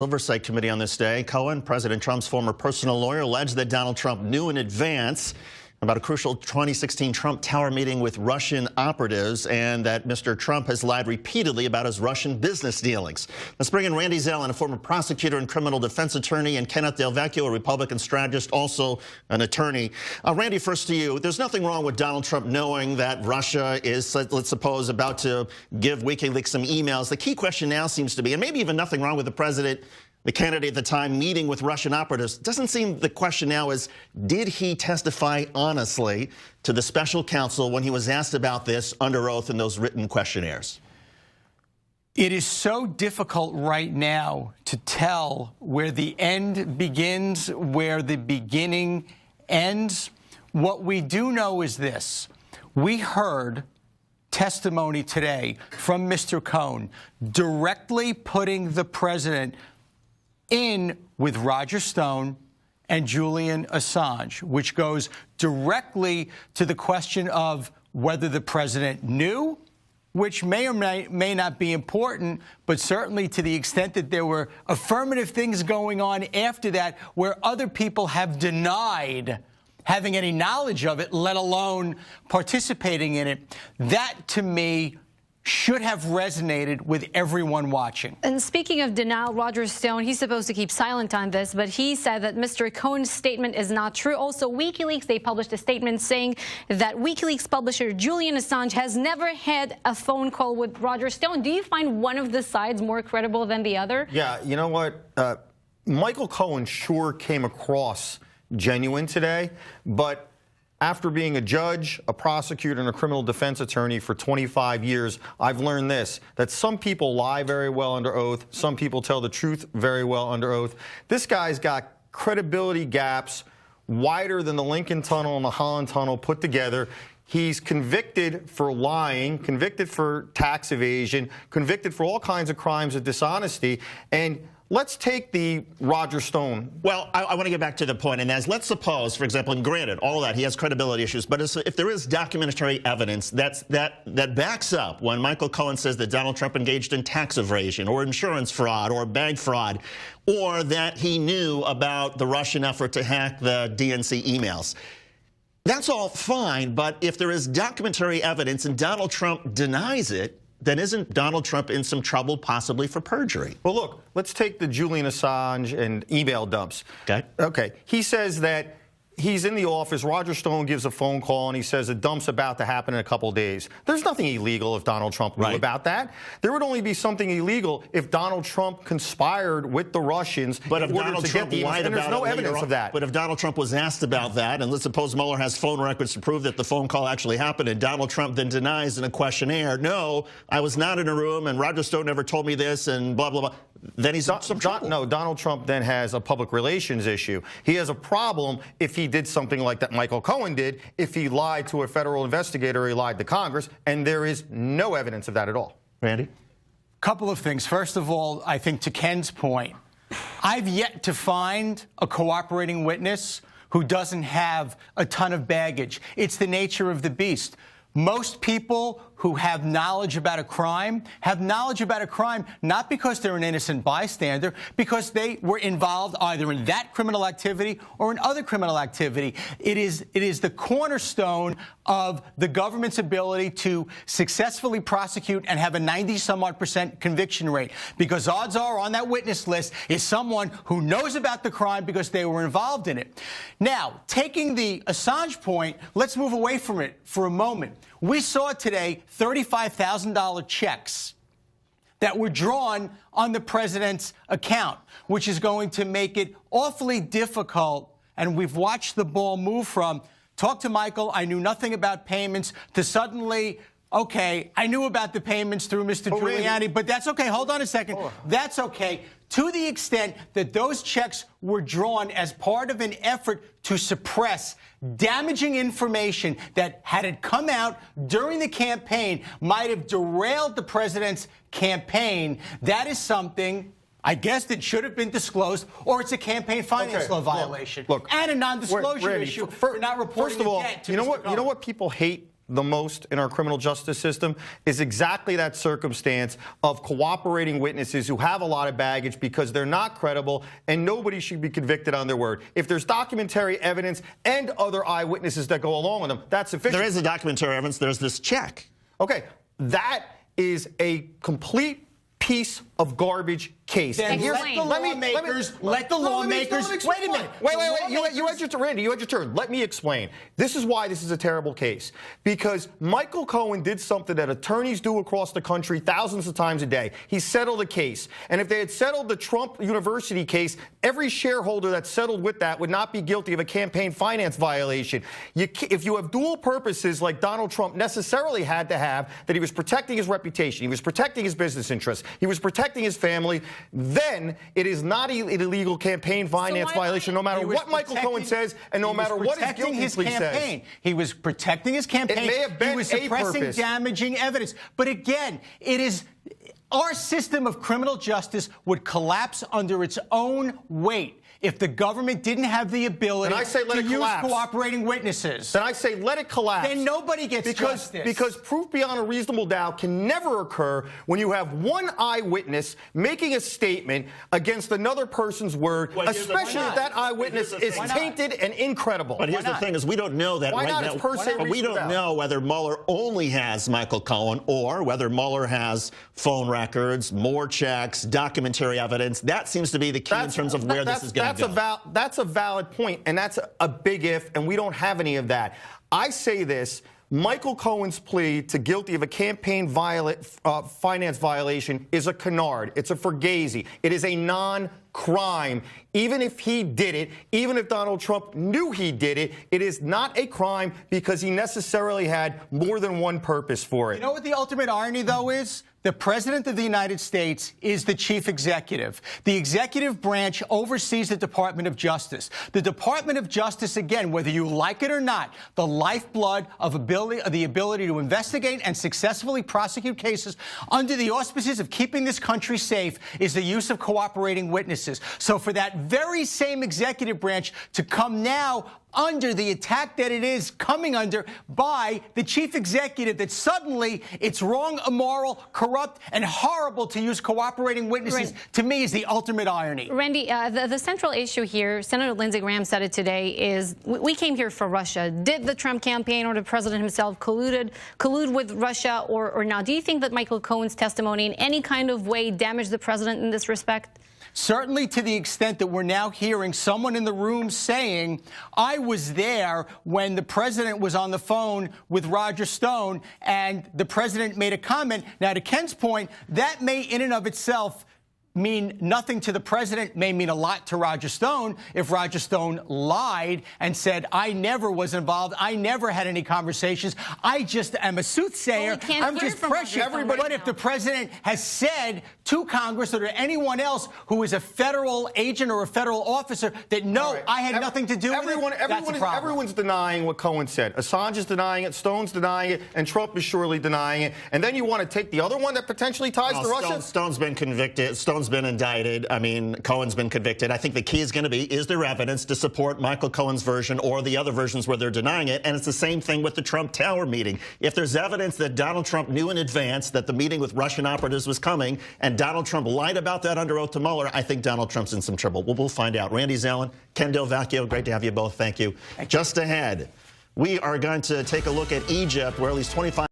Oversight Committee on this day. Cohen, President Trump's former personal lawyer, alleged that Donald Trump knew in advance about a crucial 2016 Trump Tower meeting with Russian operatives and that Mr. Trump has lied repeatedly about his Russian business dealings. Let's bring in Randy Zellin, a former prosecutor and criminal defense attorney, and Kenneth Vecchio, a Republican strategist, also an attorney. Randy, first to you. There's nothing wrong with Donald Trump knowing that Russia is, let's suppose, about to give WikiLeaks some emails. The key question now seems to be, and maybe even nothing wrong with the president, the candidate at the time, meeting with Russian operatives. Doesn't seem the question now is, did he testify honestly to the special counsel when he was asked about this under oath in those written questionnaires? It is so difficult right now to tell where the end begins, where the beginning ends. What we do know is this. We heard testimony today from Mr. Cohen directly putting the president in with Roger Stone and Julian Assange, which goes directly to the question of whether the president knew, which may or may not be important, but certainly to the extent that there were affirmative things going on after that where other people have denied having any knowledge of it, let alone participating in it. That, to me, should have resonated with everyone watching. And speaking of denial, Roger Stone, he's supposed to keep silent on this, but he said that Mr. Cohen's statement is not true. Also, WikiLeaks, they published a statement saying that WikiLeaks publisher Julian Assange has never had a phone call with Roger Stone. Do you find one of the sides more credible than the other? Yeah, you know what? Michael Cohen sure came across genuine today, but after being a judge, a prosecutor, and a criminal defense attorney for 25 years, I've learned this, that some people lie very well under oath. Some people tell the truth very well under oath. This guy's got credibility gaps wider than the Lincoln Tunnel and the Holland Tunnel put together. He's convicted for lying, convicted for tax evasion, convicted for all kinds of crimes of dishonesty. And let's take the Roger Stone. Well, I want to get back to the point, and as let's suppose, for example, and granted, all that, he has credibility issues, but if there is documentary evidence that backs up when Michael Cohen says that Donald Trump engaged in tax evasion or insurance fraud or bank fraud, or that he knew about the Russian effort to hack the DNC emails, that's all fine, but if there is documentary evidence and Donald Trump denies it, then isn't Donald Trump in some trouble, possibly for perjury? Well, look, let's take the Julian Assange and email dumps. Okay. He says that he's in the office. Roger Stone gives a phone call, and he says a dump's about to happen in a couple days. There's nothing illegal if Donald Trump knew about that. There would only be something illegal if Donald Trump conspired with the Russians in order to get the emails, and there's no evidence of that. But if Donald Trump was asked about that, and let's suppose Mueller has phone records to prove that the phone call actually happened, and Donald Trump then denies in a questionnaire, no, I was not in a room, and Roger Stone never told me this, and blah, blah, blah, then he's in some trouble. No, Donald Trump then has a public relations issue. He has a problem if he did something like that Michael Cohen did, if he lied to a federal investigator or he lied to Congress, and there is no evidence of that at all. Randy? Couple of things. First of all, I think to Ken's point, I've yet to find a cooperating witness who doesn't have a ton of baggage. It's the nature of the beast. Most people who have knowledge about a crime have knowledge about a crime not because they're an innocent bystander, because they were involved either in that criminal activity or in other criminal activity. It is the cornerstone of the government's ability to successfully prosecute and have a 90-some-odd% conviction rate, because odds are on that witness list is someone who knows about the crime because they were involved in it. Now, taking the Assange point, let's move away from it for a moment. We saw today $35,000 checks that were drawn on the president's account, which is going to make it awfully difficult. And we've watched the ball move from talk to Michael, I knew nothing about payments, to suddenly, okay, I knew about the payments through Mr. Giuliani, but that's okay. Hold on a second. That's okay. To the extent that those checks were drawn as part of an effort to suppress damaging information that, had it come out during the campaign, might have derailed the president's campaign, that is something, I guess, that should have been disclosed, or it's a campaign finance law violation. Look, and a non-disclosure issue for not reporting first of all, debt to you know Mr. what? You know what people hate the most in our criminal justice system is exactly that circumstance of cooperating witnesses who have a lot of baggage because they're not credible, and nobody should be convicted on their word. If there's documentary evidence and other eyewitnesses that go along with them, that's sufficient. There is a documentary evidence. There's this check. Okay, that is a complete piece of garbage case. Then Here's- let the lawmakers. Wait a minute. Wait. You had your turn, Randy. You had your turn. Let me explain. This is why this is a terrible case. Because Michael Cohen did something that attorneys do across the country thousands of times a day. He settled a case. And if they had settled the Trump University case, every shareholder that settled with that would not be guilty of a campaign finance violation. If you have dual purposes like Donald Trump necessarily had to have, that he was protecting his reputation, he was protecting his business interests, he was protecting his family, then it is not an illegal campaign finance violation, no matter what Michael Cohen says and no matter what his guilty plea says. He was protecting his campaign. It may have been he was suppressing damaging evidence. But again, it is our system of criminal justice would collapse under its own weight if the government didn't have the ability to use cooperating witnesses. Then I say let it collapse. Then nobody gets justice. Because proof beyond a reasonable doubt can never occur when you have one eyewitness making a statement against another person's word, especially if that eyewitness is tainted and incredible. But here's the thing is we don't know that right now. But we don't know whether Mueller only has Michael Cohen or whether Mueller has phone records, more checks, documentary evidence. That seems to be the key in terms of where this is going to go. That's a valid point, and that's a big if, and we don't have any of that. I say this. Michael Cohen's plea to guilty of a campaign finance violation is a canard. It's a fugazi. It is a non-crime. Even if he did it, even if Donald Trump knew he did it, it is not a crime because he necessarily had more than one purpose for it. You know what the ultimate irony, though, is? The President of the United States is the chief executive. The executive branch oversees the Department of Justice. The Department of Justice, again, whether you like it or not, the lifeblood of the ability to investigate and successfully prosecute cases under the auspices of keeping this country safe is the use of cooperating witnesses. So for that very same executive branch to come now under the attack that it is coming under by the chief executive, that suddenly it's wrong, immoral, corrupt, and horrible to use cooperating witnesses, to me is the ultimate irony. Randy, the central issue here, Senator Lindsey Graham said it today, is we came here for Russia. Did the Trump campaign or the president himself collude with Russia or not? Do you think that Michael Cohen's testimony in any kind of way damaged the president in this respect? Certainly to the extent that we're now hearing someone in the room saying, I was there when the president was on the phone with Roger Stone and the president made a comment. Now, to Ken's point, that may in and of itself mean nothing to the president, may mean a lot to Roger Stone if Roger Stone lied and said, I never was involved, I never had any conversations, I just am a soothsayer, I'm just pressured. But if the president has said to Congress or to anyone else who is a federal agent or a federal officer that, no, I had nothing to do with it, that's a problem. Everyone's denying what Cohen said. Assange is denying it, Stone's denying it, and Trump is surely denying it. And then you want to take the other one that potentially ties to Russia? Stone's been convicted. Stone's been indicted. I mean, Cohen's been convicted. I think the key is going to be, is there evidence to support Michael Cohen's version or the other versions where they're denying it? And it's the same thing with the Trump Tower meeting. If there's evidence that Donald Trump knew in advance that the meeting with Russian operatives was coming and Donald Trump lied about that under oath to Mueller, I think Donald Trump's in some trouble. We'll find out. Randy Zalin, Vecchio, great to have you both. Thank you. Just ahead, we are going to take a look at Egypt, where at least 25